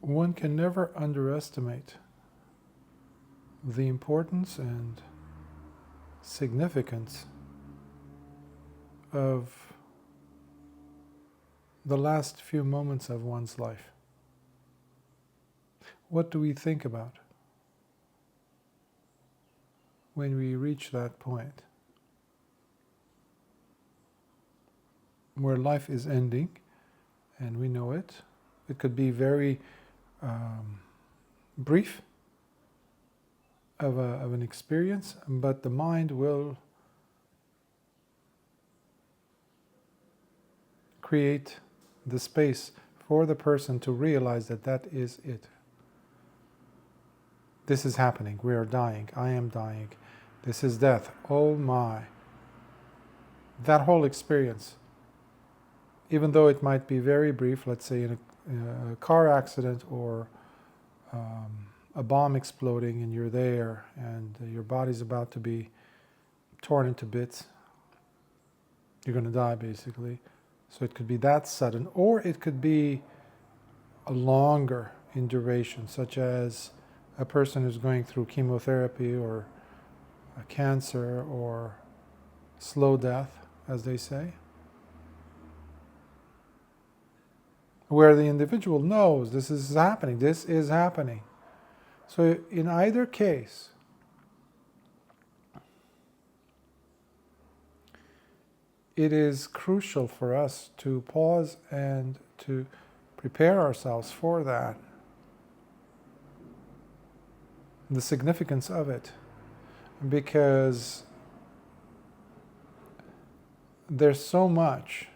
one can never underestimate the importance and significance of the last few moments of one's life. What do we think about when we reach that point where life is ending and we know it? It could be very brief of an experience, but the mind will create the space for the person to realize that that is it. This is happening. We are dying. I am dying. This is death. Oh my. That whole experience, even though it might be very brief, let's say in a car accident or a bomb exploding and you're there and your body's about to be torn into bits, you're going to die basically. So it could be that sudden, or it could be a longer in duration, such as a person who's going through chemotherapy or a cancer or slow death, as they say, where the individual knows this is happening, this is happening. So in either case, it is crucial for us to pause and to prepare ourselves for that. The significance of it, because there's so much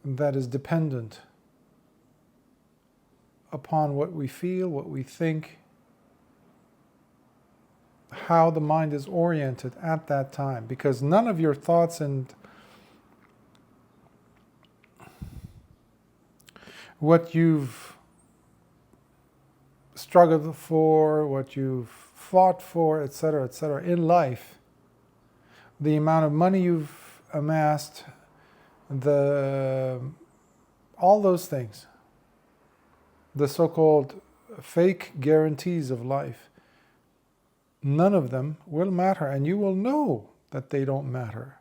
that is dependent upon what we feel, what we think, how the mind is oriented at that time, because none of your thoughts and what you've struggled for, what you've fought for, etc., in life, the amount of money you've amassed, all those things, the so-called fake guarantees of life, none of them will matter, and you will know that they don't matter.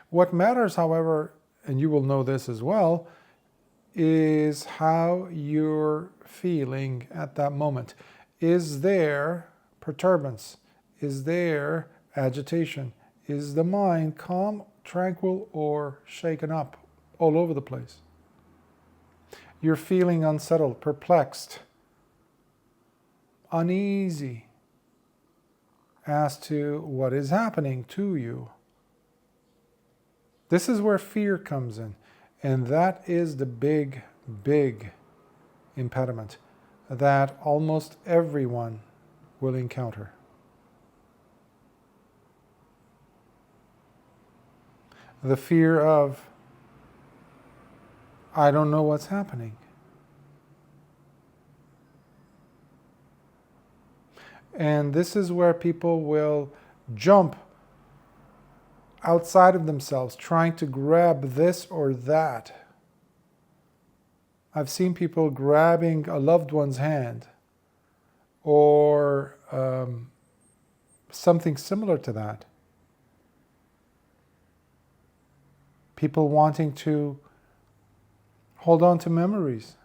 What matters, however, and you will know this as well, is how you're feeling at that moment. Is there perturbance? Is there agitation? Is the mind calm, tranquil, or shaken up all over the place? You're feeling unsettled, perplexed, uneasy as to what is happening to you. This is where fear comes in, and that is the big, big impediment that almost everyone will encounter. The fear of, I don't know what's happening. And this is where people will jump outside of themselves, trying to grab this or that. I've seen people grabbing a loved one's hand or something similar to that. People wanting to hold on to memories.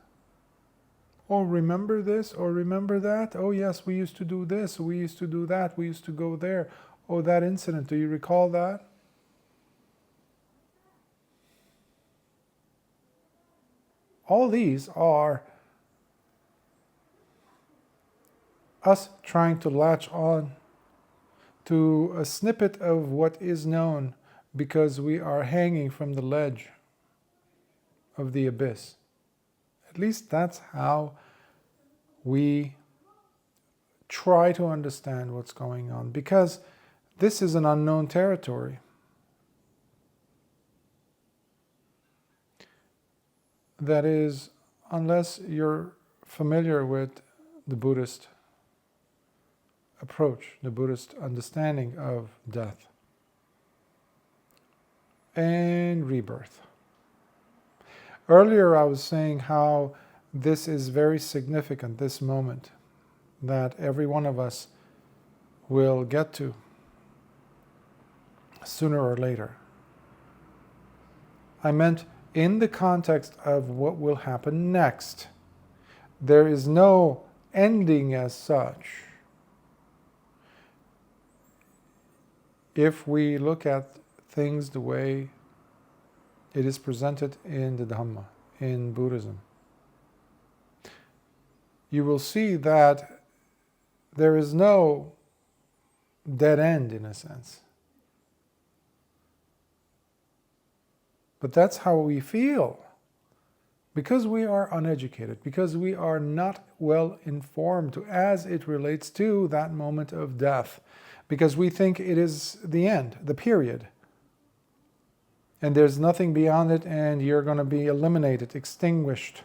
Oh, remember this or remember that? Oh yes, we used to do this, we used to do that, we used to go there. Oh, that incident, do you recall that? All these are us trying to latch on to a snippet of what is known because we are hanging from the ledge of the abyss. At least that's how we try to understand what's going on, because this is an unknown territory. That is, unless you're familiar with the Buddhist approach, the Buddhist understanding of death and rebirth. Earlier I was saying how this is very significant, this moment that every one of us will get to sooner or later. I meant in the context of what will happen next. There is no ending as such. If we look at things the way it is presented in the Dhamma, in Buddhism, you will see that there is no dead end in a sense. But that's how we feel. Because we are uneducated, because we are not well informed as it relates to that moment of death, because we think it is the end, the period. And there's nothing beyond it, and you're going to be eliminated, extinguished,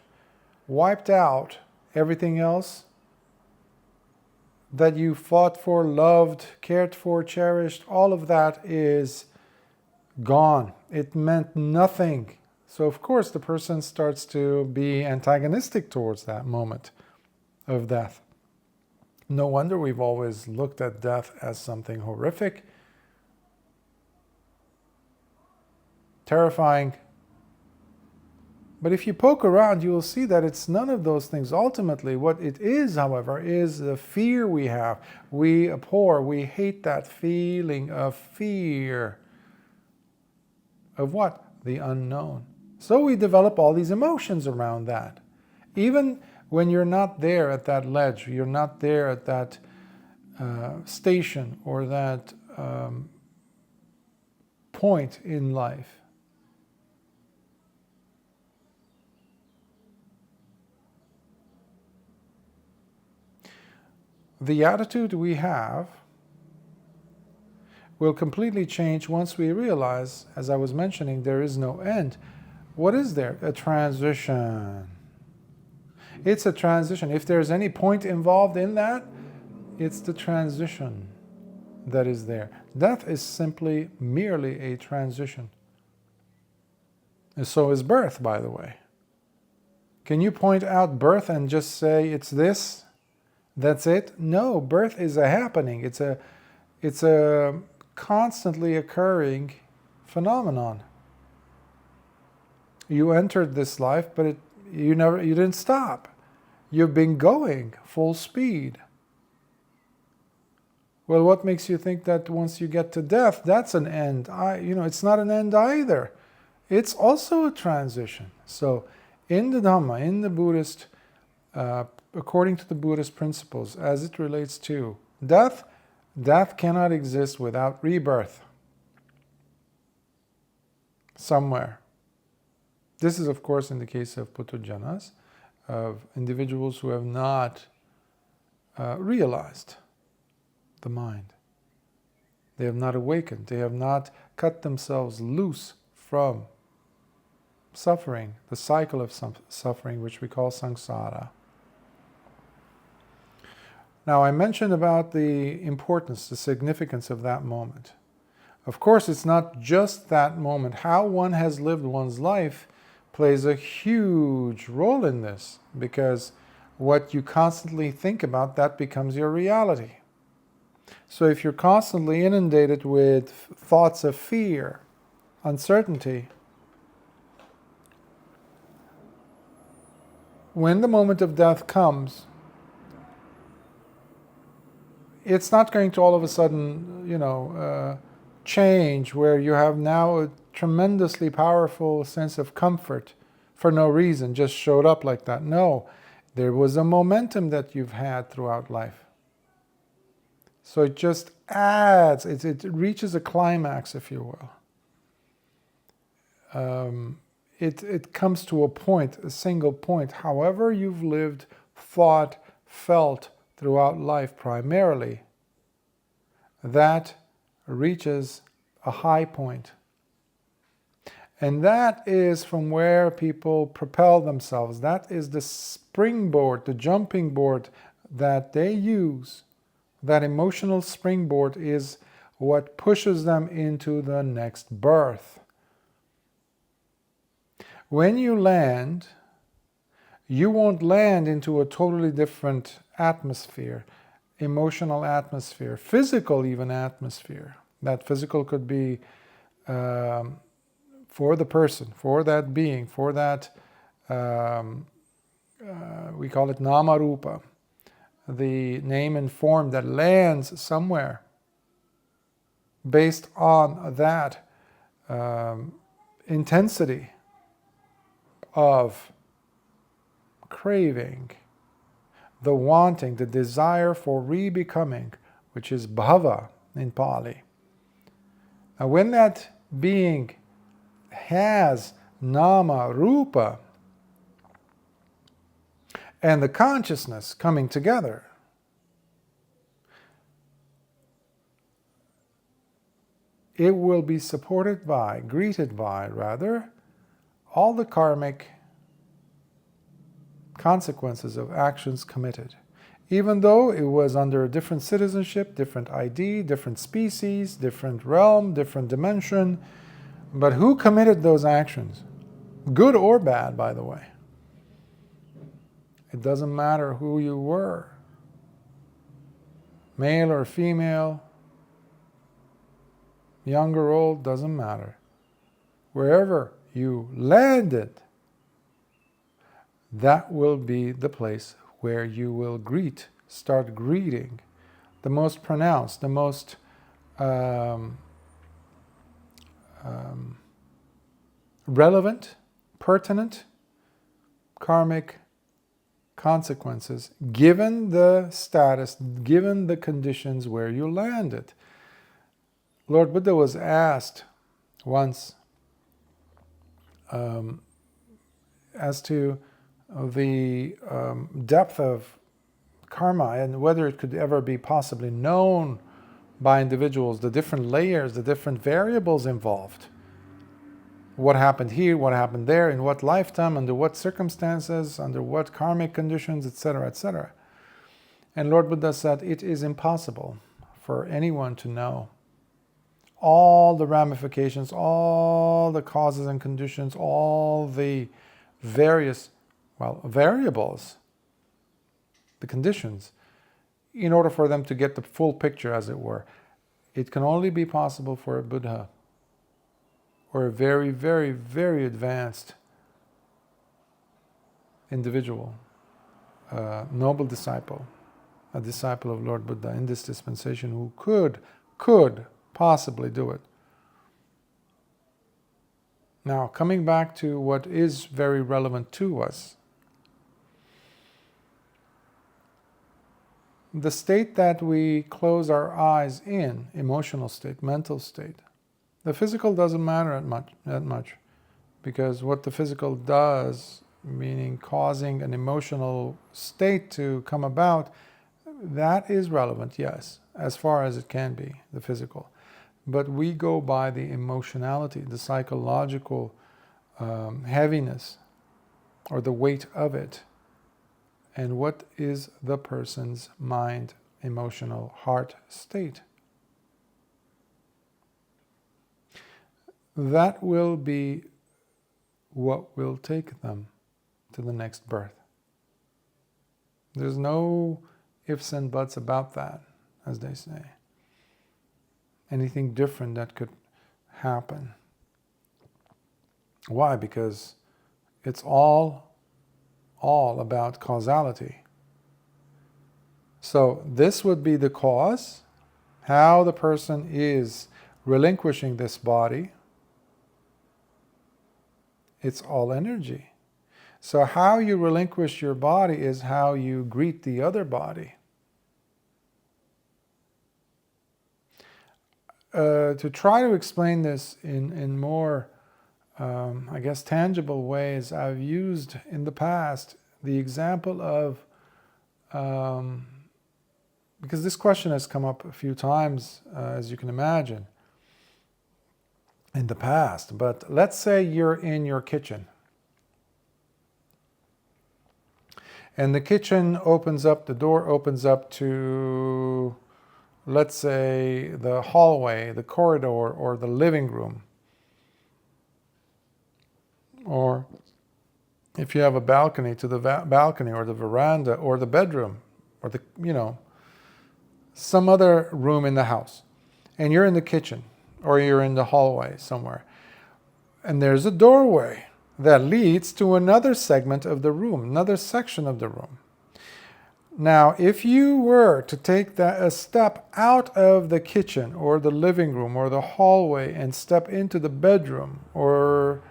wiped out. Everything else that you fought for, loved, cared for, cherished, all of that is gone. It meant nothing. So of course the person starts to be antagonistic towards that moment of death. No wonder we've always looked at death as something horrific, terrifying. But if you poke around, you will see that it's none of those things. Ultimately, what it is, however, is the fear we have. We abhor, we hate that feeling of fear. Of what? The unknown. So we develop all these emotions around that. Even when you're not there at that ledge, you're not there at that station or that point in life. The attitude we have will completely change once we realize, as I was mentioning, there is no end. What is there? A transition. It's a transition. If there's any point involved in that, it's the transition that is there. Death is simply merely a transition. And so is birth, by the way. Can you point out birth and just say it's this? That's it? No, birth is a happening. It's a constantly occurring phenomenon. You entered this life, but you didn't stop. You've been going full speed. Well, what makes you think that once you get to death, that's an end? It's not an end either. It's also a transition. So, in the Dhamma, in the Buddhist, according to the Buddhist principles, as it relates to death, death cannot exist without rebirth somewhere. This is, of course, in the case of putthajanas, of individuals who have not realized the mind. They have not awakened. They have not cut themselves loose from suffering, the cycle of suffering, which we call samsara. Now, I mentioned about the importance, the significance of that moment. Of course, it's not just that moment. How one has lived one's life plays a huge role in this, because what you constantly think about, that becomes your reality. So if you're constantly inundated with thoughts of fear, uncertainty, when the moment of death comes, it's not going to all of a sudden, change where you have now a tremendously powerful sense of comfort for no reason, just showed up like that. No, there was a momentum that you've had throughout life. So it just adds, it reaches a climax, if you will. It comes to a point, a single point. However you've lived, thought, felt throughout life primarily, that reaches a high point. And that is from where people propel themselves. That is the springboard, the jumping board that they use. That emotional springboard is what pushes them into the next birth. When you land, you won't land into a totally different atmosphere, emotional atmosphere, physical even atmosphere. That physical could be for the person, for that being, for that, we call it nama rupa, the name and form that lands somewhere based on that intensity of craving, the wanting, the desire for re-becoming, which is bhava in Pali. Now when that being has nama rupa and the consciousness coming together, it will be supported by, greeted by rather, all the karmic consequences of actions committed. Even though it was under a different citizenship, different ID, different species, different realm, different dimension, but who committed those actions? Good or bad, by the way. It doesn't matter who you were, male or female, young or old, doesn't matter. Wherever you landed, that will be the place where you will start greeting the most pronounced, the most relevant, pertinent, karmic consequences, given the status, given the conditions where you landed. Lord Buddha was asked once as to the depth of karma and whether it could ever be possibly known by individuals, the different layers, the different variables involved. What happened here, what happened there, in what lifetime, under what circumstances, under what karmic conditions, etc., etc. And Lord Buddha said, it is impossible for anyone to know all the ramifications, all the causes and conditions, all the various, variables, the conditions, in order for them to get the full picture, as it were. It can only be possible for a Buddha or a very, very, very advanced individual, a noble disciple, a disciple of Lord Buddha in this dispensation who could possibly do it. Now, coming back to what is very relevant to us, the state that we close our eyes in, emotional state, mental state, the physical doesn't matter that much, because what the physical does, meaning causing an emotional state to come about, that is relevant, yes, as far as it can be, the physical. But we go by the emotionality, the psychological heaviness, or the weight of it. And what is the person's mind, emotional, heart state? That will be what will take them to the next birth. There's no ifs and buts about that, as they say. Anything different that could happen. Why? Because it's all about causality. So this would be the cause, how the person is relinquishing this body. It's all energy. So how you relinquish your body is how you greet the other body. To try to explain this in more, I guess, tangible ways, I've used in the past the example of, because this question has come up a few times, as you can imagine, in the past. But let's say you're in your kitchen, and the kitchen opens up, the door opens up to, let's say, the hallway, the corridor, or the living room, or if you have a balcony, to the balcony or the veranda or the bedroom or the, some other room in the house, and you're in the kitchen or you're in the hallway somewhere, and there's a doorway that leads to another segment of the room, another section of the room. Now, if you were to take a step out of the kitchen or the living room or the hallway and step into the bedroom or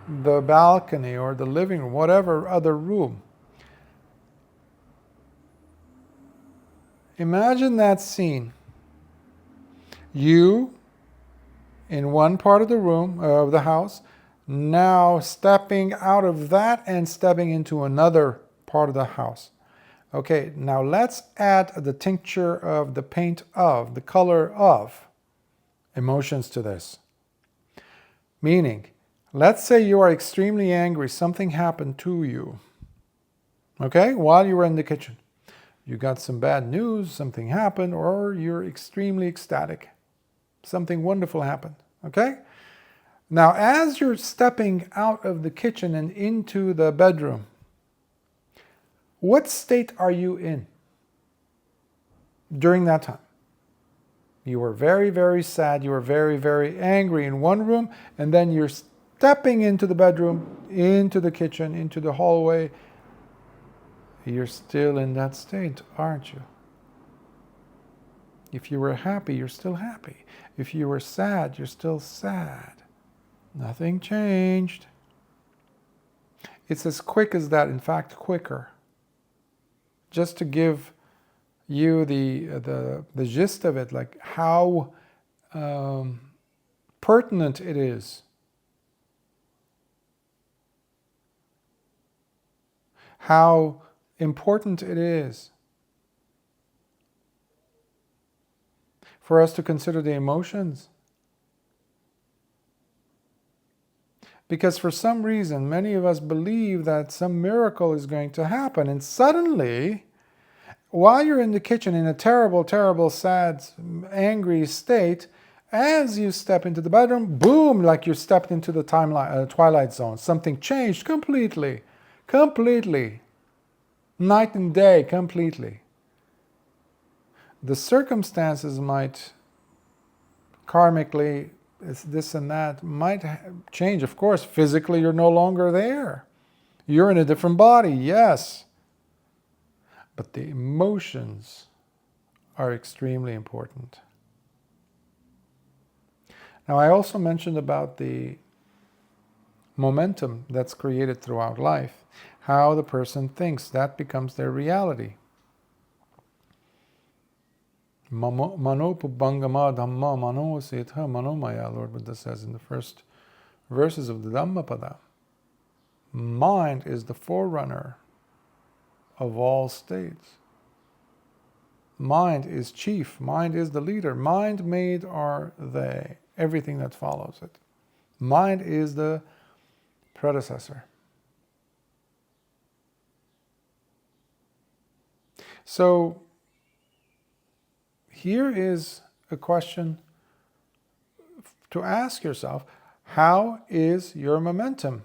the balcony or the living room, whatever other room, imagine that scene. You in one part of the room, of the house, now stepping out of that and stepping into another part of the house. Okay, now let's add the tincture of the paint of, the color of emotions to this. Meaning, let's say you are extremely angry, something happened to you. Okay, while you were in the kitchen. You got some bad news, something happened, or you're extremely ecstatic. Something wonderful happened, okay? Now, as you're stepping out of the kitchen and into the bedroom, what state are you in during that time? You were very, very sad, you were very, very angry in one room, and then you're stepping into the bedroom, into the kitchen, into the hallway. You're still in that state, aren't you? If you were happy, you're still happy. If you were sad, you're still sad. Nothing changed. It's as quick as that, in fact, quicker. Just to give you the gist of it, like how pertinent it is. How important it is for us to consider the emotions. Because for some reason, many of us believe that some miracle is going to happen, and suddenly, while you're in the kitchen in a terrible, terrible, sad, angry state, as you step into the bedroom, boom, like you stepped into the twilight zone. Something changed completely. Completely. Night and day, completely. The circumstances might karmically, this and that, might change. Of course, physically you're no longer there. You're in a different body, yes. But the emotions are extremely important. Now, I also mentioned about the momentum that's created throughout life. How the person thinks, that becomes their reality. Manopubangama dhamma mano setha manomaya, Lord Buddha says in the first verses of the Dhammapada. Mind is the forerunner of all states. Mind is chief. Mind is the leader. Mind made are they. Everything that follows it. Mind is the predecessor. So, here is a question to ask yourself. How is your momentum?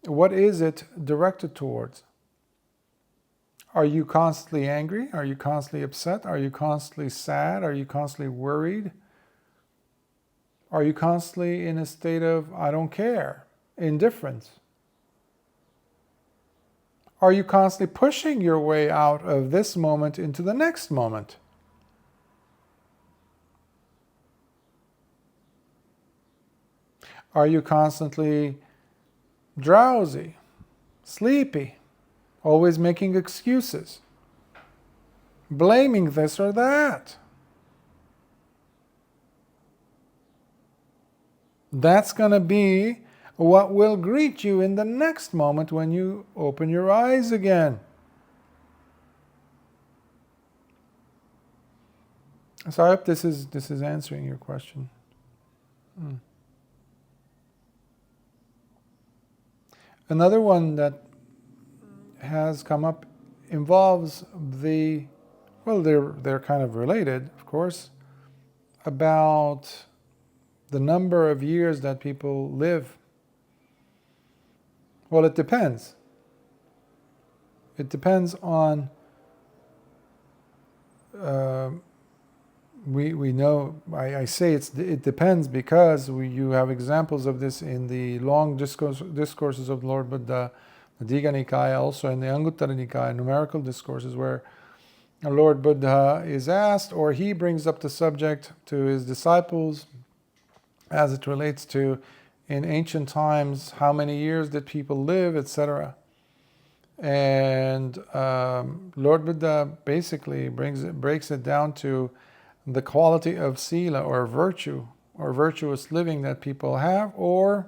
What is it directed towards? Are you constantly angry? Are you constantly upset? Are you constantly sad? Are you constantly worried? Are you constantly in a state of, I don't care, indifference? Are you constantly pushing your way out of this moment into the next moment? Are you constantly drowsy, sleepy, always making excuses, blaming this or that? That's going to be what will greet you in the next moment when you open your eyes again. So I hope this is answering your question. Another one that has come up involves they're kind of related, of course, about the number of years that people live. Well, it depends. It depends on, we know, I say it depends because you have examples of this in the long discourses of Lord Buddha, the Digha Nikaya, also in the Anguttara Nikaya, numerical discourses, where Lord Buddha is asked, or he brings up the subject to his disciples as it relates to, in ancient times, how many years did people live, etc. And Lord Buddha basically breaks it down to the quality of sila, or virtue, or virtuous living that people have or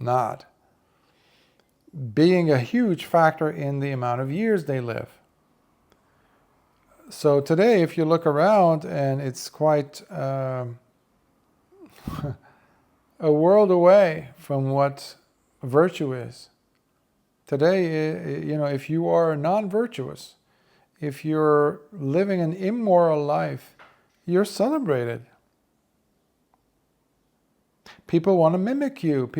not, being a huge factor in the amount of years they live. So today, if you look around, and it's quite a world away from what virtue is. Today, if you are non-virtuous, if you're living an immoral life, you're celebrated. People want to mimic you.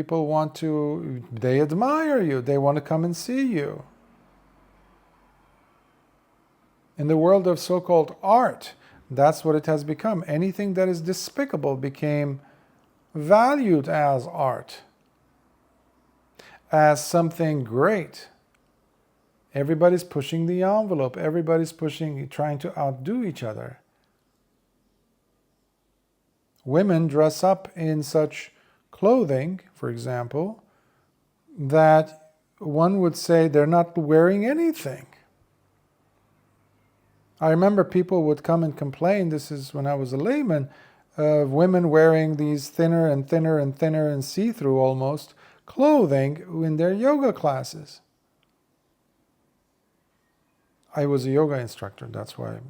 They admire you. They want to come and see you. In the world of so-called art, that's what it has become. Anything that is despicable became valued as art, as something great. Everybody's pushing the envelope. Everybody's trying to outdo each other. Women dress up in such clothing, for example, that one would say they're not wearing anything. I remember people would come and complain, this is when I was a layman, of women wearing these thinner and thinner and thinner and see-through almost clothing in their yoga classes. I was a yoga instructor, that's why,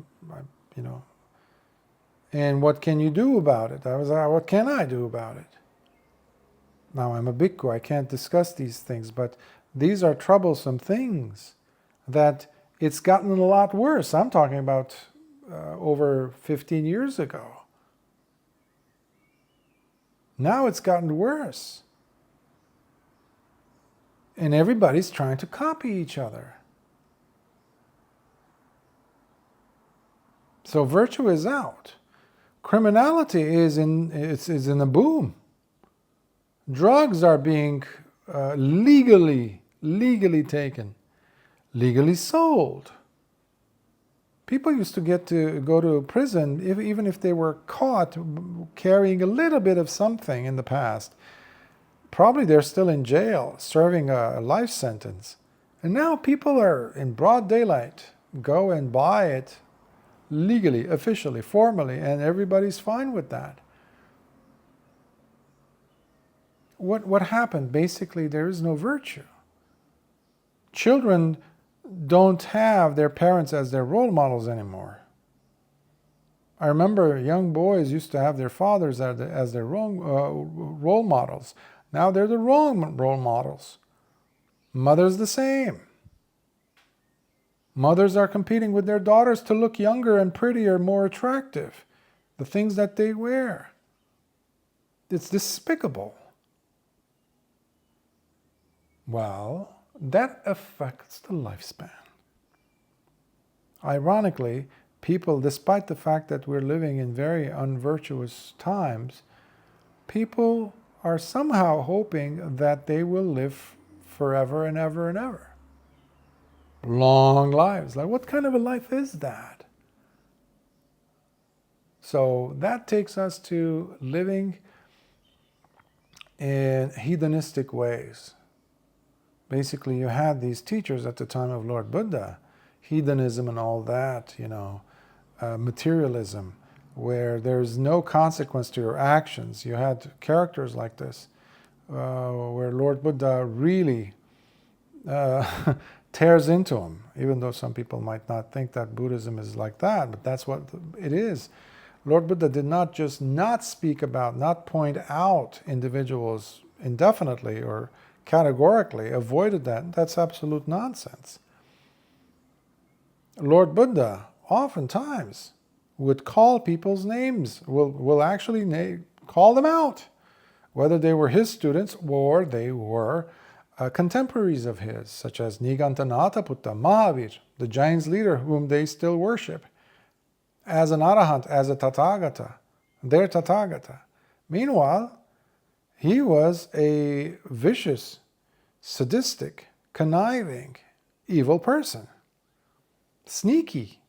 And what can you do about it? What can I do about it? Now I'm a bhikkhu, I can't discuss these things, but these are troublesome things that it's gotten a lot worse. I'm talking about over 15 years ago. Now it's gotten worse. And everybody's trying to copy each other. So virtue is out. Criminality is in a boom. Drugs are being legally taken, legally sold. People used to get to go to prison even if they were caught carrying a little bit of something in the past. Probably they're still in jail, serving a life sentence. And now people are in broad daylight, go and buy it legally, officially, formally, and everybody's fine with that. What happened? Basically, there is no virtue. Children don't have their parents as their role models anymore. I remember young boys used to have their fathers as their role models. Now they're the wrong role models. Mothers the same. Mothers are competing with their daughters to look younger and prettier, more attractive. The things that they wear. It's despicable. Well, that affects the lifespan. Ironically, people, despite the fact that we're living in very unvirtuous times, people are somehow hoping that they will live forever and ever and ever. Long lives. Like, what kind of a life is that? So that takes us to living in hedonistic ways. Basically, you had these teachers at the time of Lord Buddha, hedonism and all that, materialism, where there's no consequence to your actions. You had characters like this, where Lord Buddha really tears into them, even though some people might not think that Buddhism is like that, but that's what it is. Lord Buddha did not just not speak about, not point out individuals indefinitely or categorically, avoided that. That's absolute nonsense. Lord Buddha oftentimes would call people's names, will actually call them out, whether they were his students or they were contemporaries of his, such as Nigantanatha Putta, Mahavir, the Jains leader whom they still worship, as an Arahant, as a Tathagata, their Tathagata. Meanwhile, he was a vicious, sadistic, conniving, evil person. Sneaky.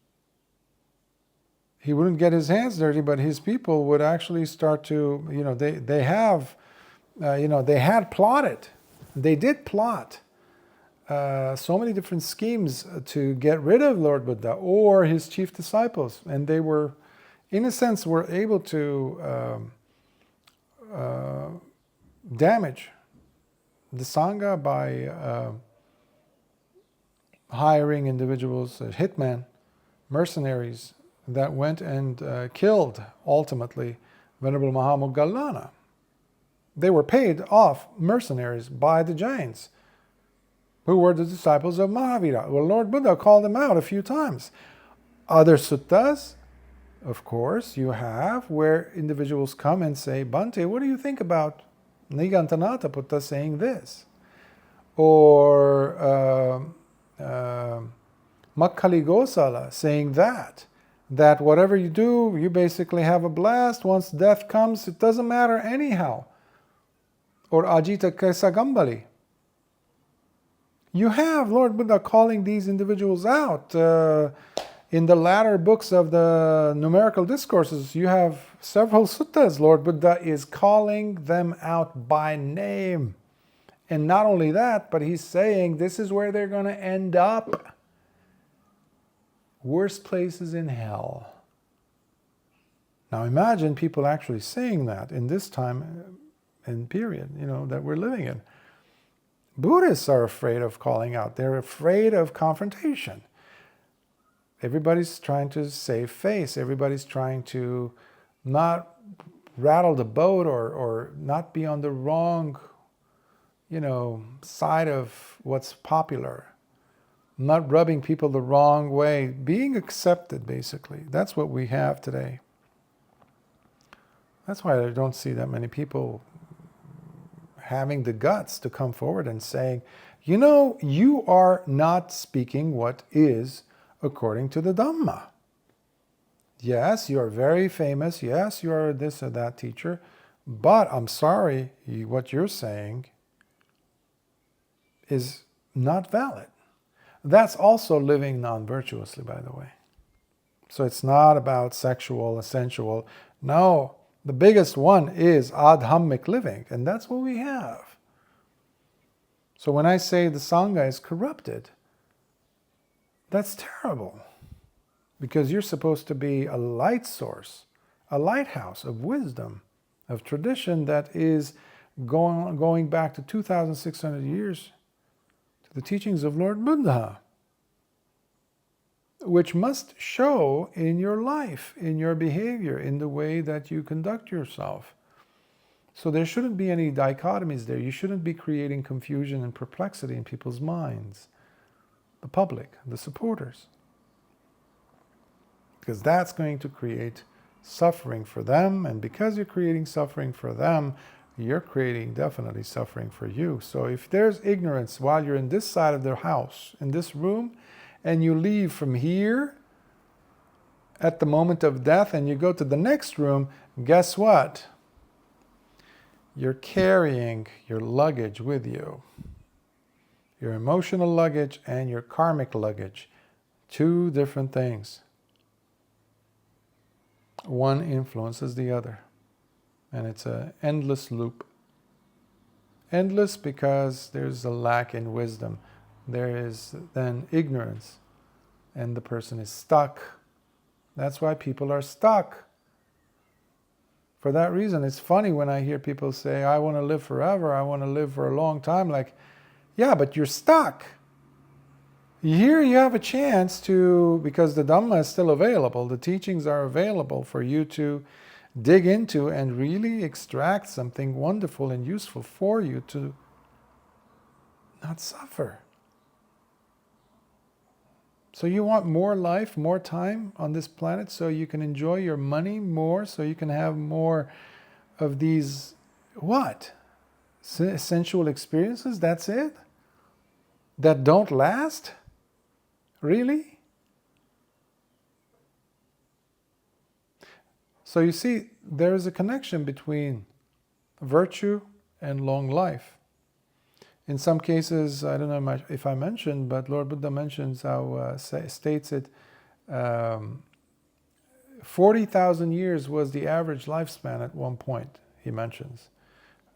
He wouldn't get his hands dirty, but his people would actually start to, they had plotted. They did plot so many different schemes to get rid of Lord Buddha or his chief disciples. And they were, in a sense, were able to damage the Sangha by hiring individuals, hitmen, mercenaries, that went and killed, ultimately, Venerable Mahamoggallana. They were paid off mercenaries by the Jains, who were the disciples of Mahavira. Well, Lord Buddha called them out a few times. Other suttas, of course, you have where individuals come and say, Bhante, what do you think about Nigantanatha Putta saying this? Or Makkali Gosala saying that whatever you do, you basically have a blast. Once death comes, it doesn't matter anyhow. Or Ajita Kesagambali. You have Lord Buddha calling these individuals out. In the latter books of the numerical discourses, you have several suttas. Lord Buddha is calling them out by name. And not only that, but he's saying this is where they're going to end up. Worst places in hell. Now imagine people actually saying that in this time and period, that we're living in. Buddhists are afraid of calling out. They're afraid of confrontation. Everybody's trying to save face. Everybody's trying to not rattle the boat or not be on the wrong, side of what's popular. Not rubbing people the wrong way. Being accepted, basically. That's what we have today. That's why I don't see that many people having the guts to come forward and saying, you are not speaking what is according to the Dhamma. Yes, you are very famous. Yes, you are this or that teacher. But I'm sorry, what you're saying is not valid. That's also living non-virtuously, by the way. So it's not about sexual, sensual. No, the biggest one is adhammic living, and that's what we have. So when I say the Sangha is corrupted, that's terrible. Because you're supposed to be a light source, a lighthouse of wisdom, of tradition that is going back to 2,600 years to the teachings of Lord Buddha, which must show in your life, in your behavior, in the way that you conduct yourself. So there shouldn't be any dichotomies there. You shouldn't be creating confusion and perplexity in people's minds, the public, the supporters. Because that's going to create suffering for them, and because you're creating suffering for them, you're creating definitely suffering for you. So if there's ignorance while you're in this side of the house, in this room, and you leave from here at the moment of death and you go to the next room, guess what? You're carrying your luggage with you. Your emotional luggage and your karmic luggage. Two different things. One influences the other. And it's an endless loop. Endless because there's a lack in wisdom. There is then ignorance, and the person is stuck. That's why people are stuck. For that reason, it's funny when I hear people say, I want to live forever, I want to live for a long time. Like, yeah, but you're stuck. Here you have a chance to, because the Dhamma is still available, the teachings are available for you to dig into and really extract something wonderful and useful for you to not suffer. So you want more life, more time on this planet so you can enjoy your money more, so you can have more of these, what? sensual experiences, that's it? That don't last? Really? So you see, there is a connection between virtue and long life. In some cases, I don't know if I mentioned, but Lord Buddha mentions how, states it, 40,000 years was the average lifespan at one point, he mentions.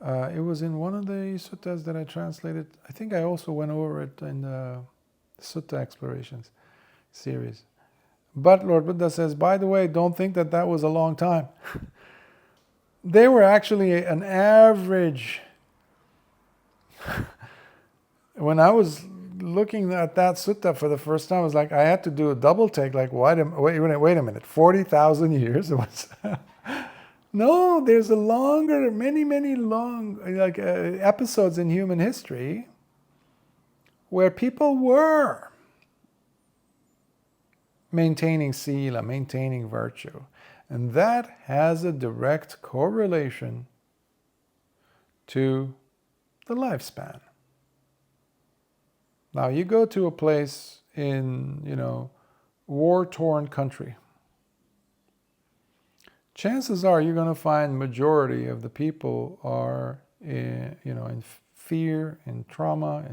It was in one of the suttas that I translated. I think I also went over it in the Sutta Explorations series. But Lord Buddha says, by the way, don't think that that was a long time. They were actually an average. When I was looking at that sutta for the first time, I was like, I had to do a double take, like, wait a minute, 40,000 years? It was no, there's a longer, many long episodes in human history where people were maintaining sila, maintaining virtue. And that has a direct correlation to the lifespan. Now you go to a place in, war-torn country. Chances are you're going to find majority of the people are in fear, in trauma,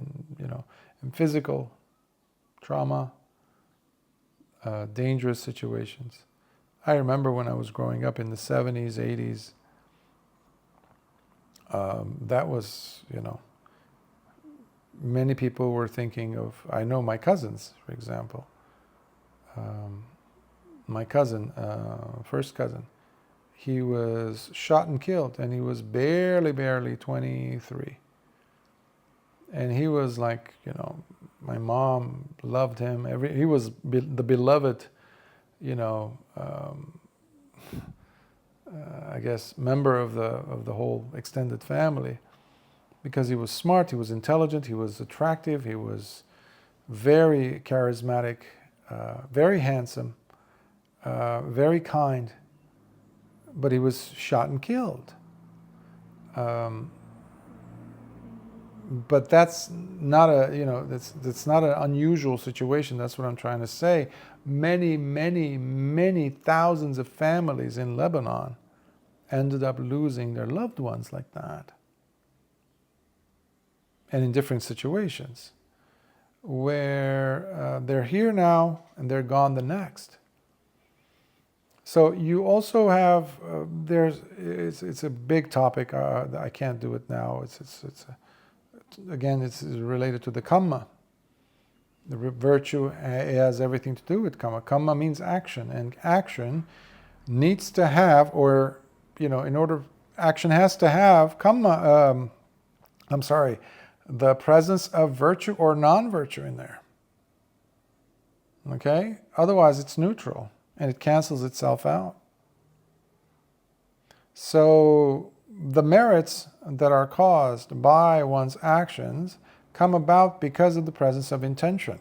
in physical trauma, dangerous situations. I remember when I was growing up in the 70s, 80s, that was, many people were thinking of, I know my cousins, for example. My cousin, first cousin, he was shot and killed, and he was barely 23. And he was like, my mom loved him. He was the beloved, I guess, member of the whole extended family, because he was smart, he was intelligent, he was attractive, he was very charismatic, very handsome, very kind, but he was shot and killed. But that's not that's not an unusual situation. That's what I'm trying to say. Many thousands of families in Lebanon ended up losing their loved ones like that. And in different situations where they're here now and they're gone the next. So you also have, it's a big topic. I can't do it now. Again, it's related to the kamma. The virtue has everything to do with kamma. Kamma means action, and action needs to have, or action has to have kamma. The presence of virtue or non-virtue in there. Okay? Otherwise, it's neutral and it cancels itself out. So the merits that are caused by one's actions come about because of the presence of intention,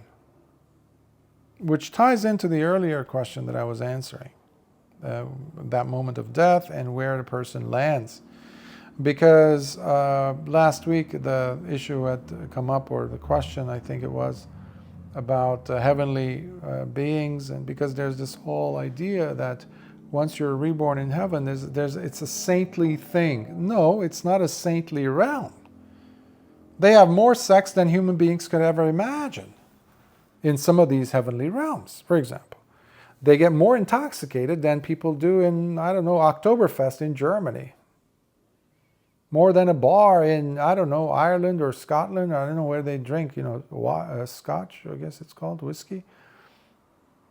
which ties into the earlier question that I was answering, that moment of death and where the person lands. Because last week the issue had come up, or the question, I think it was, about heavenly beings, and because there's this whole idea that once you're reborn in heaven, it's a saintly thing. No, it's not a saintly realm. They have more sex than human beings could ever imagine in some of these heavenly realms, for example. They get more intoxicated than people do in, Oktoberfest in Germany. More than a bar in, Ireland or Scotland. I don't know where they drink, Scotch, I guess it's called, whiskey.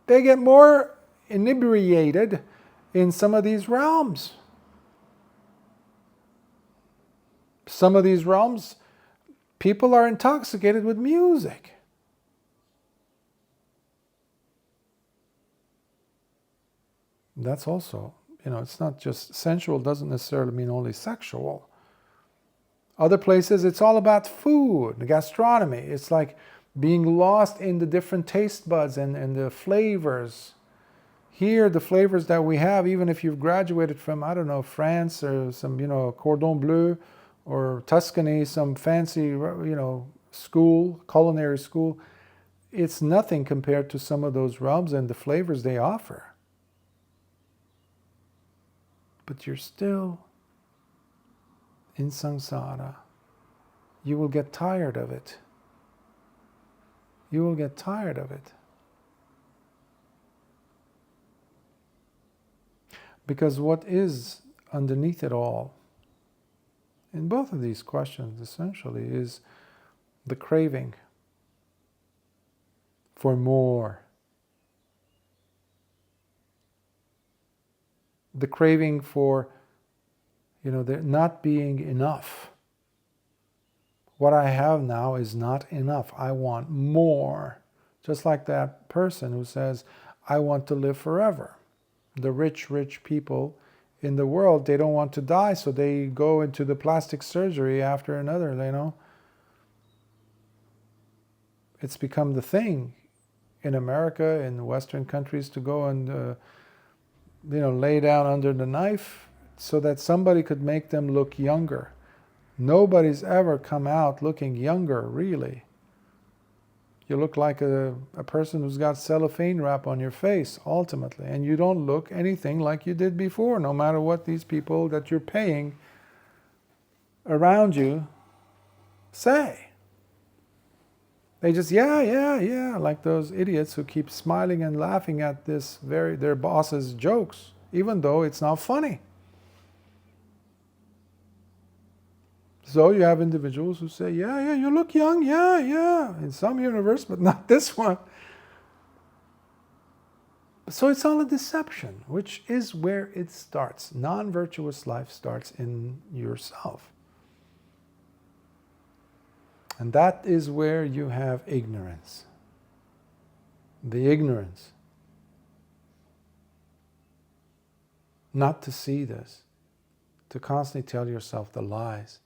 They get more inebriated in some of these realms. Some of these realms, people are intoxicated with music. That's also, it's not just sensual, doesn't necessarily mean only sexual. Other places, it's all about food, gastronomy. It's like being lost in the different taste buds and the flavors. Here, the flavors that we have, even if you've graduated from, France or some, cordon bleu or Tuscany, some fancy, school, culinary school, it's nothing compared to some of those realms and the flavors they offer. But you're still in samsara. You will get tired of it. You will get tired of it. Because what is underneath it all, in both of these questions essentially, is the craving for more. The craving for, there not being enough. What I have now is not enough. I want more. Just like that person who says, I want to live forever. The rich people in the world, they don't want to die, so they go into the plastic surgery after another, It's become the thing in America, in Western countries, to go and, lay down under the knife so that somebody could make them look younger. Nobody's ever come out looking younger, really. You look like a person who's got cellophane wrap on your face, ultimately, and you don't look anything like you did before, no matter what these people that you're paying around you say. They just, yeah, like those idiots who keep smiling and laughing at their boss's jokes, even though it's not funny. So you have individuals who say, yeah, you look young, yeah, in some universe, but not this one. So it's all a deception, which is where it starts. Non-virtuous life starts in yourself. And that is where you have ignorance. The ignorance. Not to see this. To constantly tell yourself the lies.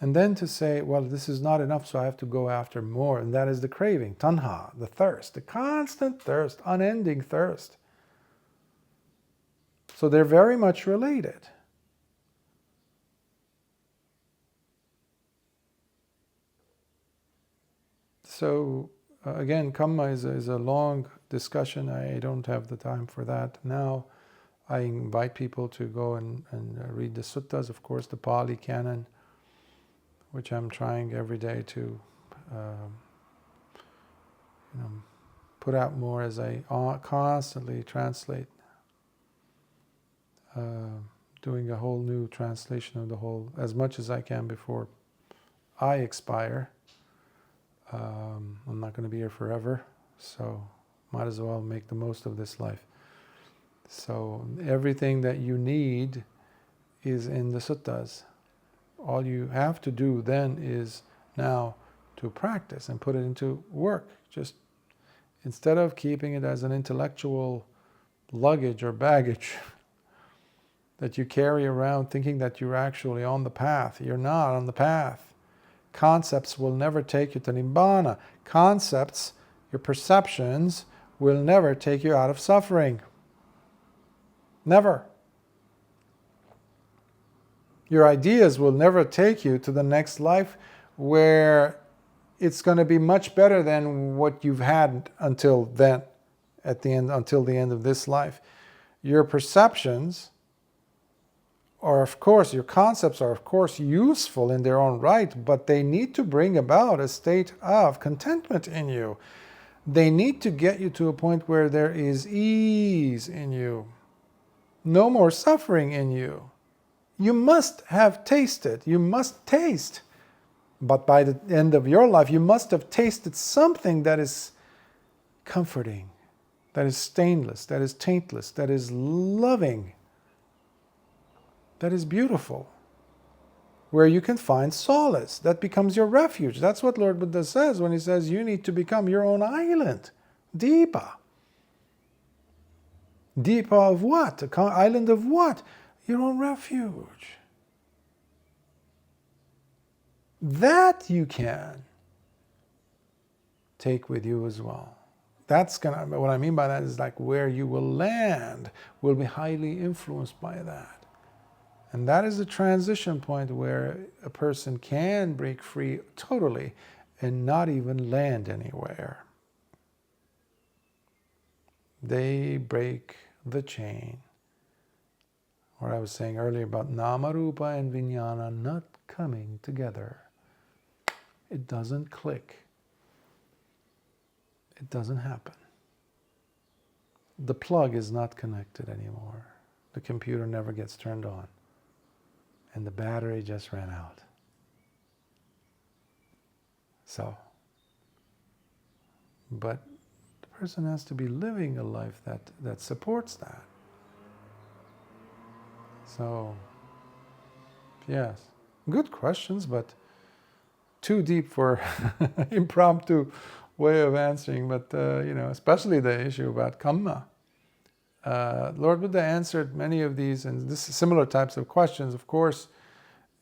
And then to say, well, this is not enough, so I have to go after more. And that is the craving, tanha, the thirst, the constant thirst, unending thirst. So they're very much related. So again, Kamma is a long discussion. I don't have the time for that now. I invite people to go and read the suttas, of course, the Pali Canon, which I'm trying every day to put out more as I constantly translate, doing a whole new translation of the whole, as much as I can before I expire. I'm not going to be here forever, so might as well make the most of this life. So everything that you need is in the suttas. All you have to do then is now to practice and put it into work. Just instead of keeping it as an intellectual luggage or baggage that you carry around thinking that you're actually on the path. You're not on the path. Concepts will never take you to Nibbana. Concepts, your perceptions, will never take you out of suffering. Never. Your ideas will never take you to the next life where it's going to be much better than what you've had until then, until the end of this life. Your perceptions are, of course, your concepts are, of course, useful in their own right, but they need to bring about a state of contentment in you. They need to get you to a point where there is ease in you. No more suffering in you. You must have tasted. You must taste. But by the end of your life, you must have tasted something that is comforting, that is stainless, that is taintless, that is loving, that is beautiful, where you can find solace. That becomes your refuge. That's what Lord Buddha says when he says you need to become your own island. Deepa. Deepa of what? An island of what? Your own refuge. That you can take with you as well. What I mean by that is like where you will land will be highly influenced by that. And that is the transition point where a person can break free totally and not even land anywhere. They break the chain. What I was saying earlier about Namarupa and Vijnana not coming together. It doesn't click. It doesn't happen. The plug is not connected anymore. The computer never gets turned on. And the battery just ran out. So, but the person has to be living a life that supports that. So, yes, good questions, but too deep for impromptu way of answering. But, especially the issue about kamma. Lord Buddha answered many of these and similar types of questions, of course,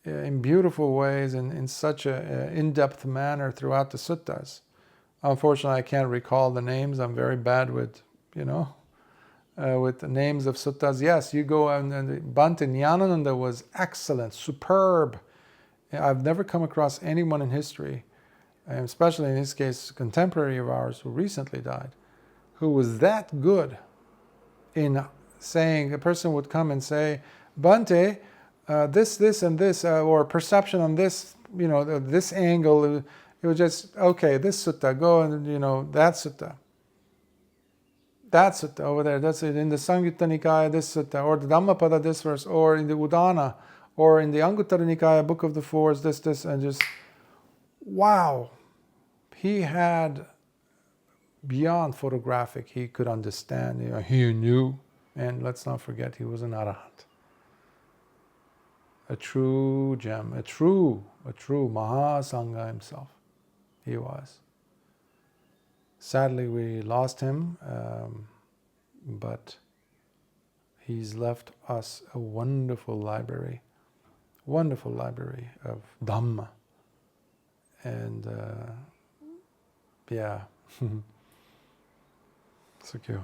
in beautiful ways and in such an in-depth manner throughout the suttas. Unfortunately, I can't recall the names. I'm very bad with, with the names of suttas. Yes, you go and Bhante Nyanananda was excellent, superb. I've never come across anyone in history, and especially in this case, a contemporary of ours who recently died, who was that good in saying, a person would come and say, Bhante, this and this, or perception on this, this angle, it was just, okay, this sutta, go and, that sutta. That sutta over there, that's it. In the Samyutta Nikaya, this sutta, or the Dhammapada, this verse, or in the Udana, or in the Anguttara Nikaya, Book of the Fours, this, and just, wow. He had beyond photographic, he could understand, he knew, and let's not forget, he was an arahant. A true gem, a true Mahasangha himself, he was. Sadly, we lost him, but he's left us a wonderful library of Dhamma. And yeah, so cute.